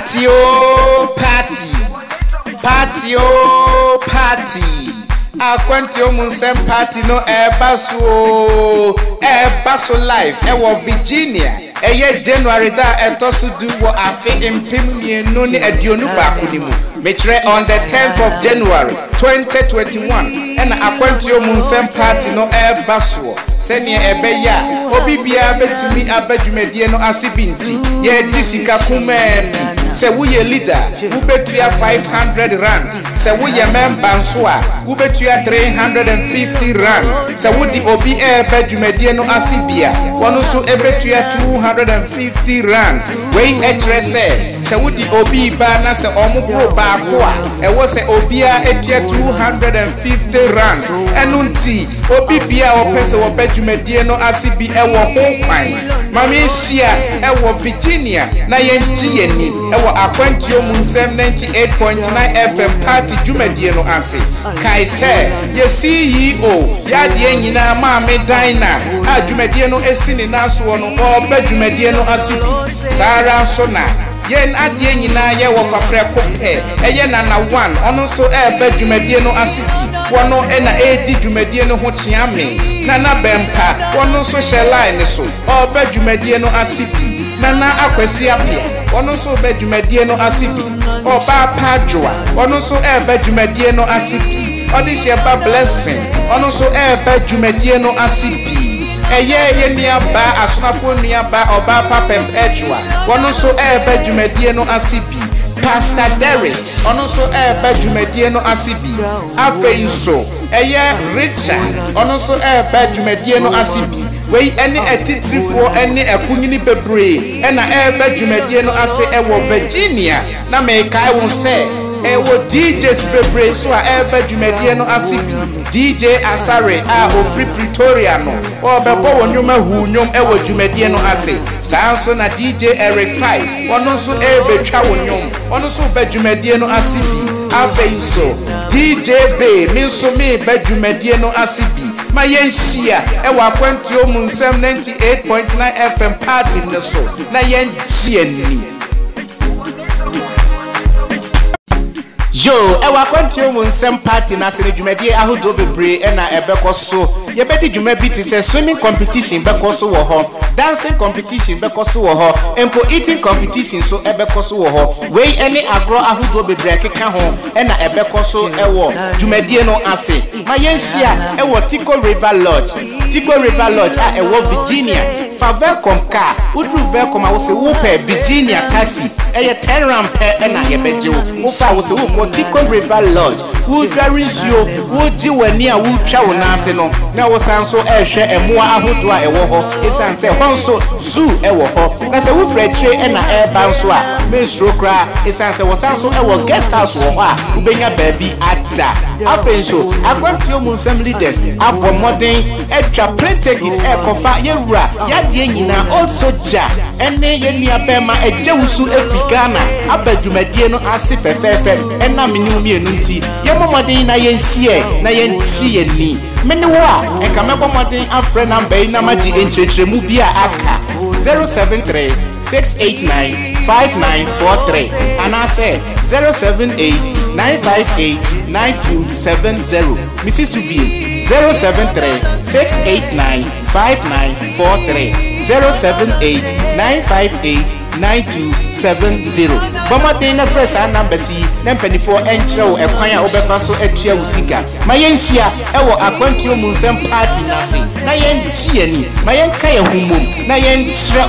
Party oh party. Party oh party. Akwanti omunsem party no ebaso live ewo Virginia eye January da etosu du wo afi impim mienu ni aduonu baako ni mu metre on the 10th of January 2021 and akwanti omunsem party no ebaso sene ebeya obi bia betumi abadwumadie no asibinti ye disika kumebi se wo ye leader wo betua 500 rands se wo ye member nso a wo betua 350 rand se wo di obi badwumadie no asibia wono so ebetua 250 rands we se wo di obi ba na se omukro ba ko a ewo se obi a etua 250 rands enunti obi bia opese wo badwumadie no asibi ewo ho kwan mami hia ewo Virginia na yenchi yeni ewo akwanti omunsem 98.9 FM party dwumadie no ase kai se ye CEO ya de nyina maame Dina a dwumadie no esini naso no badwumadie no asibi sara so na yen adie nyina ye wo fafre kope eye nana 1 ono so badwumadie no asibi wono ena edi dwumadie no ho chiame nana bempa wono so sheline so badwumadie no asibi nana akwasi apia wono so badwumadie no asibi oba padjoa wono so badwumadie no asibi odisheba blessing wono so badwumadie no asibi eye nia ba asonafo nia ba oba papem edjoa wono so badwumadie no asibi Pastor Derek ono so badwumadie no asibi afeinso eye Richard ono so badwumadie no asibi wei ene atitrifo ene akunyini bebre ena badwumadie no ase ewo Virginia na mekai won se ewo DJs bebre so badwumadie no asibi DJ Asare a ofri Pretoria no obebo wonyoma hunyom ewo dwumadie no ase sanso na DJ Eric 5 ono so betwa wonyom ono so badwumadie no asibi afeinso DJ Bay minso me badwumadie no asibi ma yenhia ewo akwanti omunsem 98.9 FM party no so na yenhia ni yo ewa akwanti omunsem party na sene dwumadie ahodo bebre na ebekoso ye bedi dwuma bi ti se swimming competition bekoso wo ho dancing competition bekoso wo ho empo eating competition so ebekoso wo ho we any agro ahodo bebre akeka ho na ebekoso ewo dwumadie no ase ma yenhia ewo Tico River Lodge a ewo Virginia fa welcome car udru welcome awose wo pe Virginia taxi eye 10 rand per na ye beje wo fa awose wo Tico River Lodge wo dwarinsuo wo ji wani a wo twa wo na ase no na wo sanso ehwe emoa ahodo a ewo ho esanse honso zoo ewo ho na se wo frechire na eba nso a menstro kra esanse wo sanso ewo guest house wo ho a ubenya baabi ada afenso akwanti omunsem leaders abo modern etwa play ticket ekofa yewura yadie nyina old soldier ene yenua bema ejewusu Africana abadwumadie no ase fefefe ena menium enu nti yemomodin na yenhie na yenhie ni mene wo a enka mebomodin afre number na magi enchechremu bi a aka 073 689 5943 anase 078 958 9270 Mrs. Ubi 073 689 5943 078 958 9270 Bomadin na press and number C nempenifo enchrew ekwan a obefa so atua usika mayenhia ewo akwanti omunsem party nase na yenchie ni mayenka ye humum na yenchre